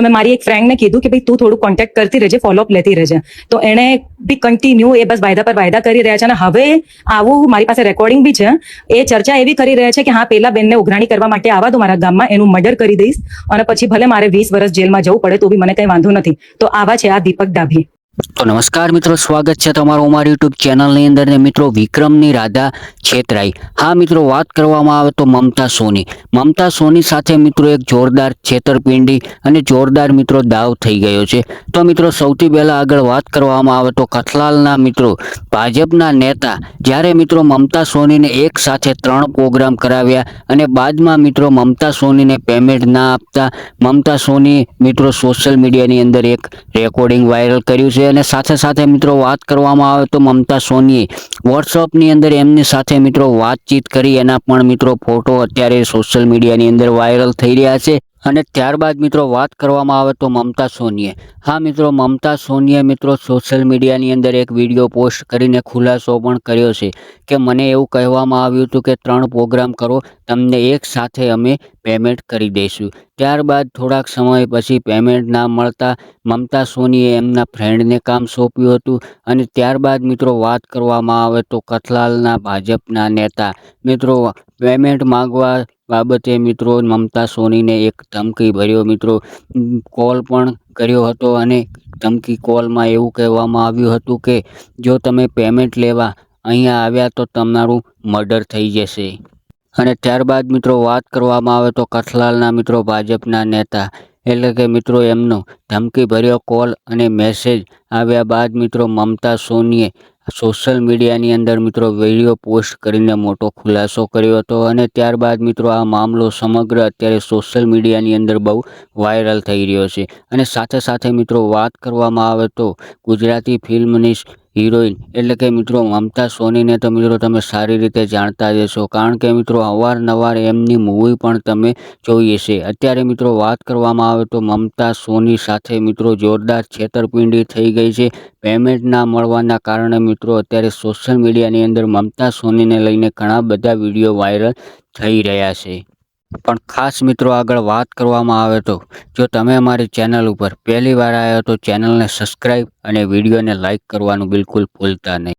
તો મેં મારી એક ફ્રેન્ડને કીધું કે ભાઈ તું થોડું કોન્ટેક્ટ કરતી રહેજે, ફોલોઅપ લેતી રહેજે. તો એણે બી કન્ટિન્યુ એ બસ વાયદા પર વાયદા કરી રહ્યા છે. અને હવે આવું મારી પાસે રેકોર્ડિંગ બી છે. એ ચર્ચા એવી કરી રહ્યા છે કે હા, પેલા બેનને ઉઘરાણી કરવા માટે આવા દો મારા ગામમાં, એનું મર્ડર કરી દઈશ અને પછી ભલે મારે 20 વર્ષ જેલમાં જવું પડે તો બી મને કઈ વાંધો નથી. તો આવા છે આ દીપક ડાભી. તો નમસ્કાર મિત્રો, સ્વાગત છે તમારું અમારી યુટ્યુબ ચેનલની અંદર. ને મિત્રો, વિક્રમની રાધા છેતરાઈ. હા મિત્રો, વાત કરવામાં આવે તો મમતા સોની સાથે મિત્રો એક જોરદાર છેતરપિંડી અને જોરદાર મિત્રો દાવ થઈ ગયો છે. તો મિત્રો, સૌથી પહેલા આગળ વાત કરવામાં આવે તો કથલાલના મિત્રો ભાજપના નેતા જ્યારે મિત્રો મમતા સોનીને એક સાથે 3 પ્રોગ્રામ કરાવ્યા અને બાદમાં મિત્રો મમતા સોનીને પેમેન્ટ ના આપતા મમતા સોની મિત્રો સોશિયલ મીડિયાની અંદર એક રેકોર્ડિંગ વાયરલ કર્યું છે. અને સાથે સાથે મિત્રો વાત કરવામાં આવે તો મમતા સોનીએ વોટ્સઅપની અંદર એમની સાથે મિત્રો વાતચીત કરી, એના પણ મિત્રો ફોટો અત્યારે સોશિયલ મીડિયાની અંદર વાયરલ થઈ રહ્યા છે. અને ત્યારબાદ મિત્રો વાત કરવામાં આવે તો મમતા સોનીએ મિત્રો સોશિયલ મીડિયાની અંદર એક વિડીયો પોસ્ટ કરીને ખુલાસો પણ કર્યો છે કે મને એવું કહેવામાં આવ્યું હતું કે 3 પ્રોગ્રામ કરો, તમને એક સાથે અમે પેમેન્ટ કરી દઈશું. ત્યારબાદ થોડાક સમય પછી પેમેન્ટ ના મળતા મમતા સોનીએ એમના ફ્રેન્ડને કામ સોંપ્યું હતું. અને ત્યારબાદ મિત્રો વાત કરવામાં આવે તો કથલાલના ભાજપના નેતા મિત્રો પેમેન્ટ માંગવા બાબતે મિત્રો મમતા સોનીને એક ધમકી ભર્યો મિત્રો કોલ પણ કર્યો હતો. અને ધમકી કોલમાં એવું કહેવામાં આવ્યું હતું કે જો તમે પેમેન્ટ લેવા અહીંયા આવ્યા તો તમારું મર્ડર થઈ જશે. અને ત્યારબાદ મિત્રો વાત કરવામાં આવે તો કથલાલના મિત્રો ભાજપના નેતા એટલે કે મિત્રો એમનો ધમકી ભર્યો કોલ અને મેસેજ આવ્યા બાદ મિત્રો મમતા સોનીએ સોશિયલ મીડિયાની અંદર મિત્રો વિડીયો પોસ્ટ કરીને મોટો ખુલાસો કર્યો હતો. અને ત્યારબાદ મિત્રો આ મામલો સમગ્ર અત્યારે સોશિયલ મીડિયાની અંદર બહુ વાયરલ થઈ રહ્યો છે. અને સાથે સાથે મિત્રો વાત કરવામાં આવે તો ગુજરાતી ફિલ્મની હિરોઈન એટલે કે મિત્રો મમતા સોનીને તો મિત્રો તમે સારી રીતે જાણતા જ હશો, કારણ કે મિત્રો અવારનવાર એમની મૂવી પણ તમે જોઈ હશે. અત્યારે મિત્રો વાત કરવામાં આવે તો મમતા સોની સાથે મિત્રો જોરદાર છેતરપિંડી થઈ ગઈ છે. પેમેન્ટ ના મળવાના કારણે મિત્રો અત્યારે સોશિયલ મીડિયાની અંદર મમતા સોનીને લઈને ઘણા બધા વિડીયો વાયરલ થઈ રહ્યા છે. પણ ખાસ મિત્રો આગળ વાત કરવામાં આવે તો જો તમે અમારી ચેનલ ઉપર પહેલી વાર આવ્યા તો ચેનલને સબસ્ક્રાઈબ અને વિડીયોને લાઈક કરવાનું બિલકુલ ભૂલતા નહીં.